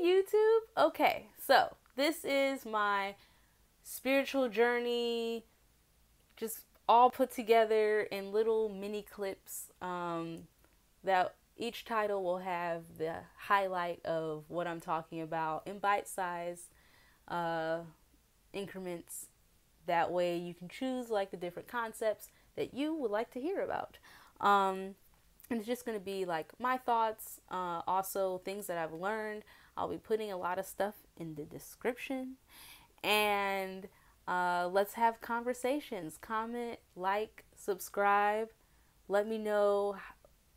YouTube. Okay, so this is my spiritual journey, just all put together in little mini clips that each title will have the highlight of what I'm talking about in bite-sized uh, increments. That way you can choose like the different concepts that you would like to hear about. And it's just going to be like my thoughts, also things that I've learned. I'll be putting a lot of stuff in the description. And let's have conversations. Comment, like, subscribe. Let me know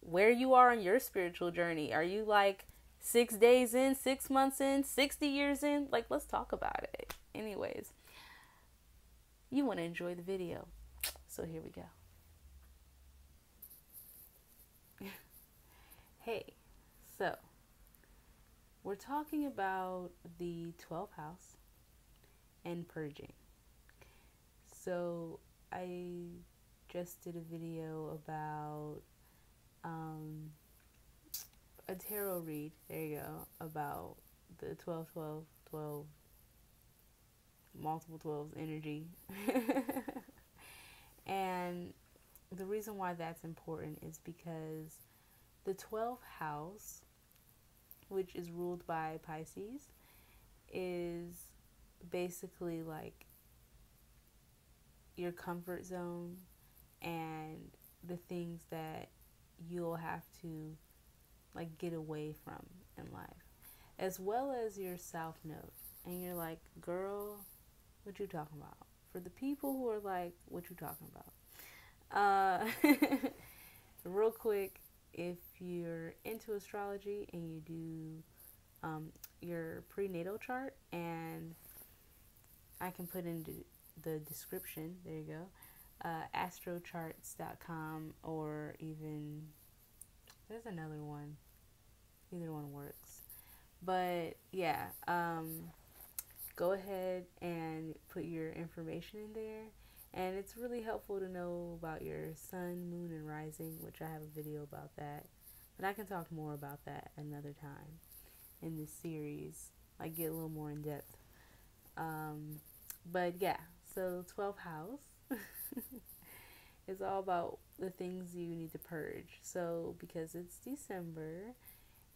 where you are on your spiritual journey. Are you like 6 days in, 6 months in, 60 years in? Like, let's talk about it. Anyways, you want to enjoy the video. So here we go. Hey, so we're talking about the 12th house and purging. So I just did a video about a tarot read, there you go, about the 12, 12, 12, multiple 12s energy. And the reason why that's important is because the 12th house, which is ruled by Pisces, is basically like your comfort zone and the things that you'll have to like get away from in life, as well as your South Node. And you're like, girl, what you talking about? For the people who are like, what you talking about? Real quick, if you're into astrology and you do your prenatal chart, and I can put in the description, there you go, astrocharts.com, or even there's another one, either one works. But yeah, go ahead and put your information in there. And it's really helpful to know about your sun, moon, and rising, which I have a video about that. But I can talk more about that another time in this series. I get a little more in depth. But yeah, so 12th house is all about the things you need to purge. So because it's December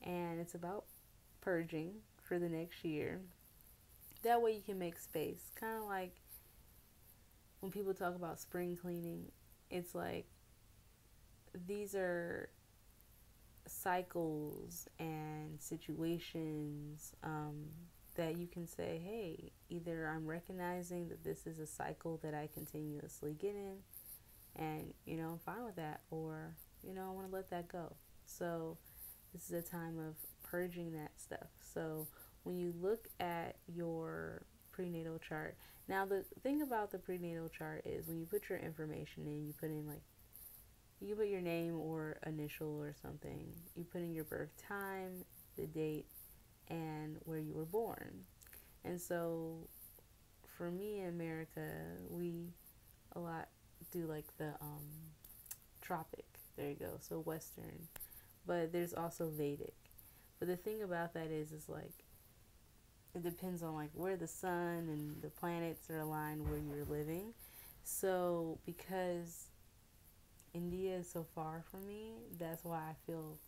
and it's about purging for the next year, that way you can make space. Kind of like when people talk about spring cleaning, it's like these are cycles and situations that you can say, hey, either I'm recognizing that this is a cycle that I continuously get in, and I'm fine with that, or I want to let that go. So this is a time of purging that stuff. So when you look at your prenatal chart, now the thing about the prenatal chart is when you put your information in, you put in like, you put your name or initial or something, you put in your birth time, the date, and where you were born. And so for me in America, we a lot do like the tropic, there you go, so Western, but there's also Vedic. But the thing about that is like it depends on like where the sun and the planets are aligned where you're living. So because India is so far from me, that's why I feel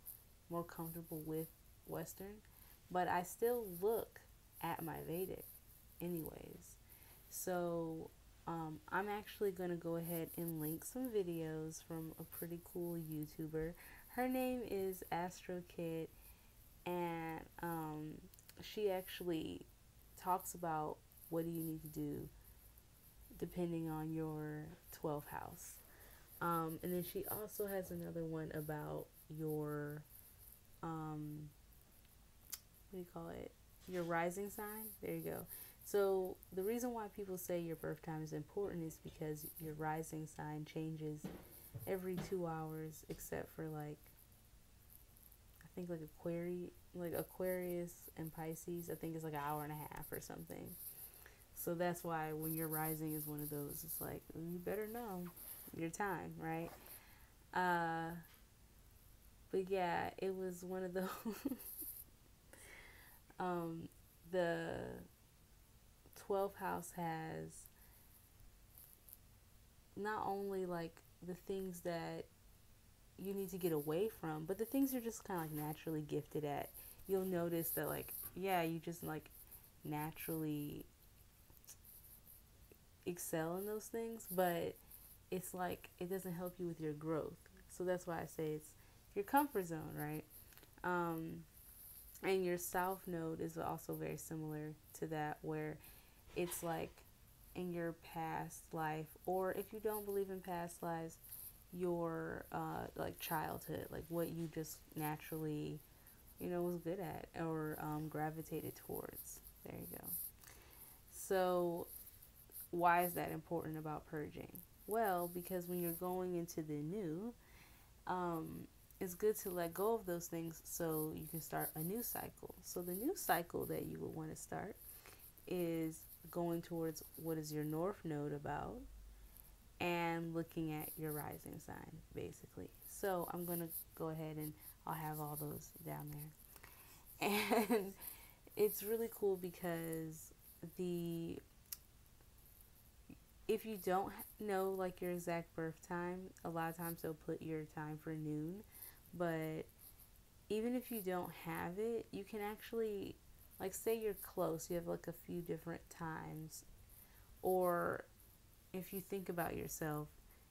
more comfortable with Western. But I still look at my Vedic anyways. So I'm actually going to go ahead and link some videos from a pretty cool YouTuber. Her name is Astrokit, and she actually talks about what do you need to do depending on your 12th house. And then she also has another one about your, what do you call it? Your rising sign. There you go. So the reason why people say your birth time is important is because your rising sign changes every 2 hours, except for like, I think like Aquarius and Pisces, I think it's like an hour and a half or something. So that's why when your rising is one of those, it's like, you better know your time, right? But yeah, it was one of those The 12th house has not only like the things that you need to get away from, but the things you're just kind of like naturally gifted at. You'll notice that, like, yeah, you just like naturally excel in those things, but it's like it doesn't help you with your growth. So that's why I say it's your comfort zone, right? And your South Node is also very similar to that, where it's like in your past life, or if you don't believe in past lives, your like childhood, like what you just naturally, was good at or gravitated towards. There you go. So why is that important about purging? Well, because when you're going into the new, it's good to let go of those things so you can start a new cycle. So the new cycle that you would want to start is going towards what is your North Node about and looking at your rising sign, basically. So I'm going to go ahead and I'll have all those down there. And it's really cool because if you don't know like your exact birth time, a lot of times they'll put your time for noon. But even if you don't have it, you can actually, like, say you're close, you have like a few different times. Or if you think about yourself,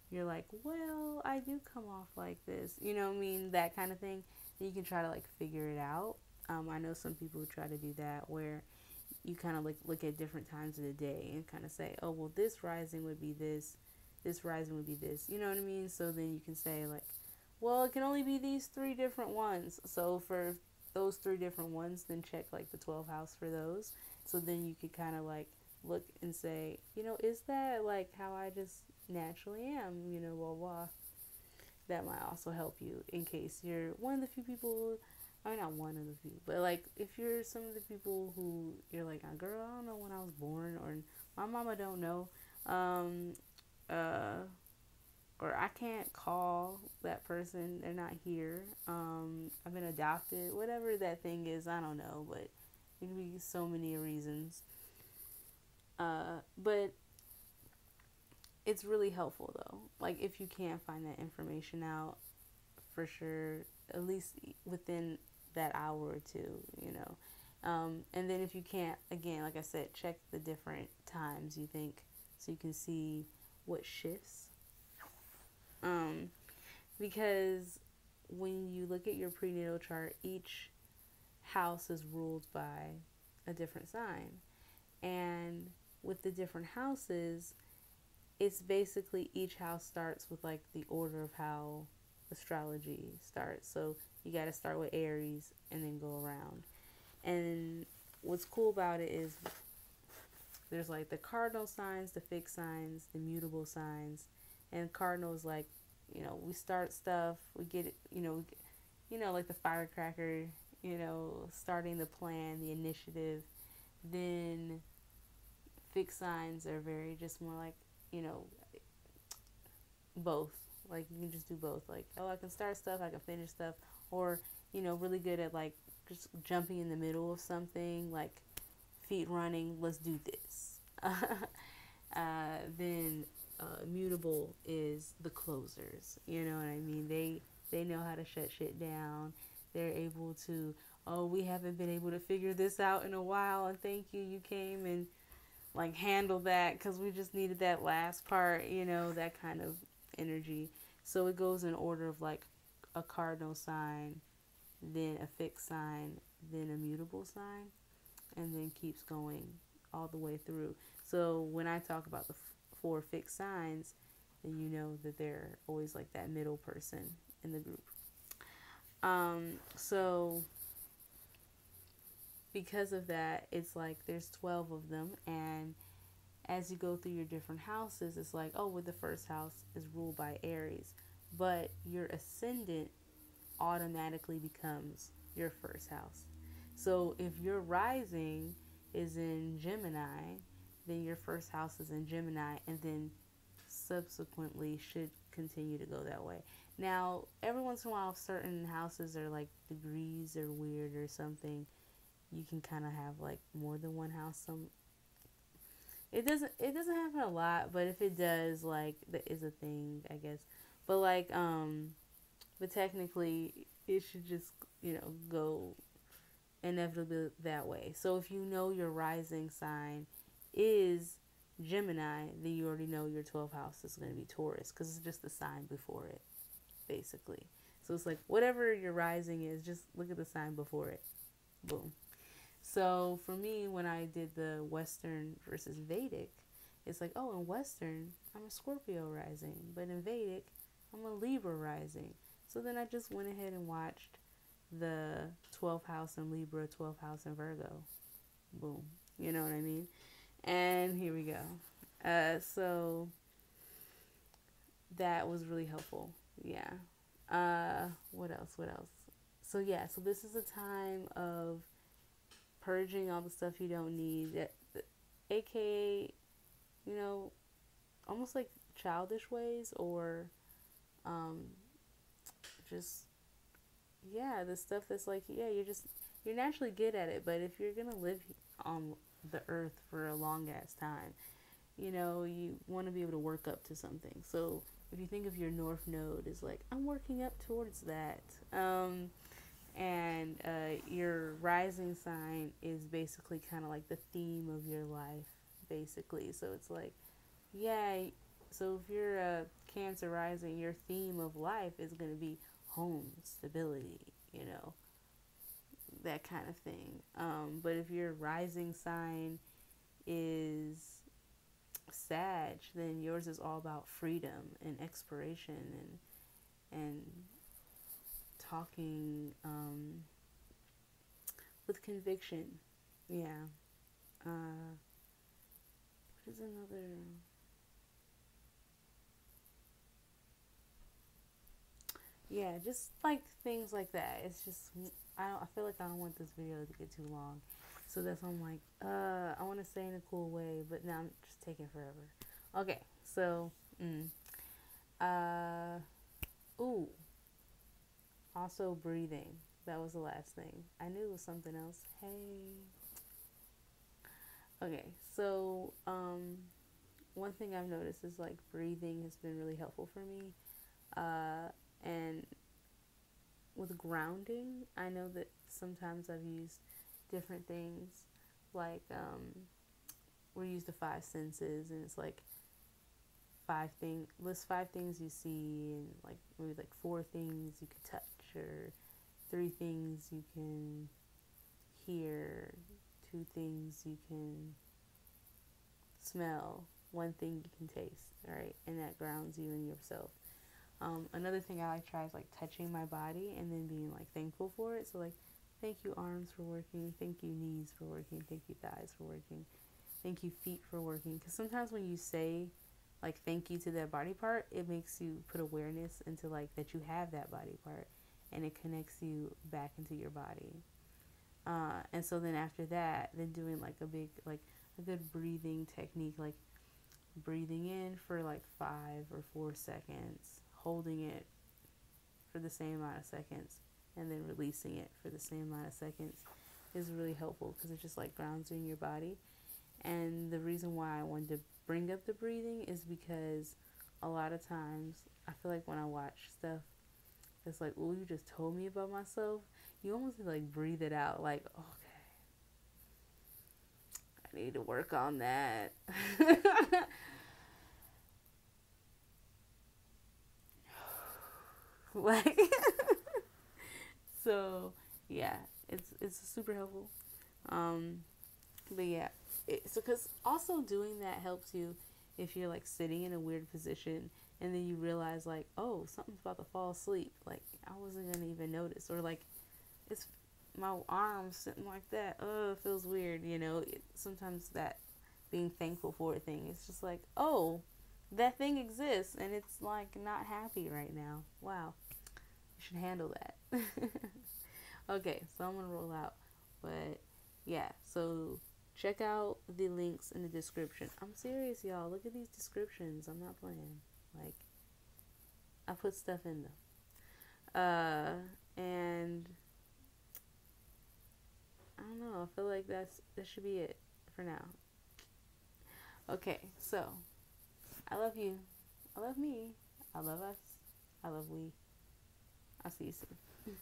you're like, well, I do come off like this, you know what I mean? That kind of thing. You can try to like figure it out. I know some people who try to do that, where you kind of like look at different times of the day and kind of say, oh, well, this rising would be this rising would be this, you know what I mean? So then you can say like, well, it can only be these three different ones. So for those three different ones, then check like the 12th house for those. So then you could kind of like look and say, is that like how I just naturally am, blah, blah. That might also help you in case you're one of the few people, I mean, not one of the few, but like if you're some of the people who you're like, girl, I don't know when I was born, or my mama don't know, uh, or I can't call that person, they're not here, I've been adopted, whatever that thing is, I don't know, but it can be so many reasons. But it's really helpful though. Like if you can't find that information out, for sure, at least within that hour or two. And then if you can't, again, like I said, check the different times you think, so you can see what shifts. Because when you look at your prenatal chart, each house is ruled by a different sign. And with the different houses, it's basically each house starts with like the order of how astrology starts. So you got to start with Aries and then go around. And what's cool about it is there's like the cardinal signs, the fixed signs, the mutable signs. And cardinal is like, we start stuff, we get it, like the firecracker, starting the plan, the initiative. Then fixed signs are very just more like, both. Like you can just do both. Like, oh, I can start stuff, I can finish stuff, or really good at like just jumping in the middle of something, like feet running. Let's do this. Then mutable is the closers. You know what I mean? They know how to shut shit down. They're able to. Oh, we haven't been able to figure this out in a while, and thank you, you came and like handle that because we just needed that last part. That kind of energy. So it goes in order of like a cardinal sign, then a fixed sign, then a mutable sign, and then keeps going all the way through. So when I talk about the four fixed signs, then you know that they're always like that middle person in the group. So because of that, it's like there's 12 of them, and as you go through your different houses, it's like, oh, well, the first house is ruled by Aries, but your ascendant automatically becomes your first house. So if your rising is in Gemini, then your first house is in Gemini, and then subsequently should continue to go that way. Now, every once in a while, certain houses are like degrees or weird or something. you can kind of have like more than one house. It doesn't happen a lot, but if it does, like, that is a thing, I guess. But like but technically it should just, go inevitably that way. So if you know your rising sign is Gemini, then you already know your 12th house is going to be Taurus, because it's just the sign before it, basically. So it's like whatever your rising is, just look at the sign before it. Boom. So for me, when I did the Western versus Vedic, it's like, oh, in Western, I'm a Scorpio rising, but in Vedic, I'm a Libra rising. So then I just went ahead and watched the 12th house in Libra, 12th house in Virgo. Boom. You know what I mean? And here we go. So that was really helpful. Yeah. What else? What else? So yeah, so this is a time of purging all the stuff you don't need. AKA, almost like childish ways, or just, yeah, the stuff that's like, yeah, you're naturally good at it, but if you're gonna live on the earth for a long ass time, you want to be able to work up to something. So if you think of your North Node as like, I'm working up towards that, and your rising sign is basically kind of like the theme of your life, basically. So it's like, yeah, so if you're a Cancer rising, your theme of life is going to be home, stability, that kind of thing. But if your rising sign is Sag, then yours is all about freedom and exploration and talking with conviction. Yeah. What is another? Yeah, just like things like that. It's just, I feel like I don't want this video to get too long, so that's why I'm like, I want to say in a cool way, but now I'm just taking forever. Okay, so, ooh, also breathing. That was the last thing. I knew it was something else. Hey. Okay, so, one thing I've noticed is like breathing has been really helpful for me. And with grounding, I know that sometimes I've used different things, like we use the five senses, and it's like list 5 things you see, and like maybe like 4 things you can touch, or 3 things you can hear, 2 things you can smell, 1 thing you can taste, right? And that grounds you in yourself. Another thing I like to try is like touching my body and then being like thankful for it. So like, thank you arms for working, thank you knees for working, thank you thighs for working, thank you feet for working. Because sometimes when you say like thank you to that body part, it makes you put awareness into like that you have that body part, and it connects you back into your body. And so then after that, then doing like a good breathing technique, like breathing in for like 5 or 4 seconds, holding it for the same amount of seconds, and then releasing it for the same amount of seconds is really helpful, because it just like grounds you in your body. And the reason why I wanted to bring up the breathing is because a lot of times I feel like when I watch stuff that's like, oh, you just told me about myself, you almost like breathe it out, like, okay, I need to work on that. Like, so yeah, it's super helpful. But yeah, so because also doing that helps you if you're like sitting in a weird position, and then you realize like, oh, something's about to fall asleep, like I wasn't gonna even notice, or like it's my arms sitting like that, oh, it feels weird, sometimes that being thankful for a thing, it's just like, oh, that thing exists and it's like not happy right now. Wow, you should handle that. Okay, so I'm gonna roll out, but yeah, so check out the links in the description. I'm serious, y'all. Look at these descriptions. I'm not playing. Like, I put stuff in them. And I don't know. I feel like that should be it for now. Okay, so I love you. I love me. I love us. I love we. I'll see you soon.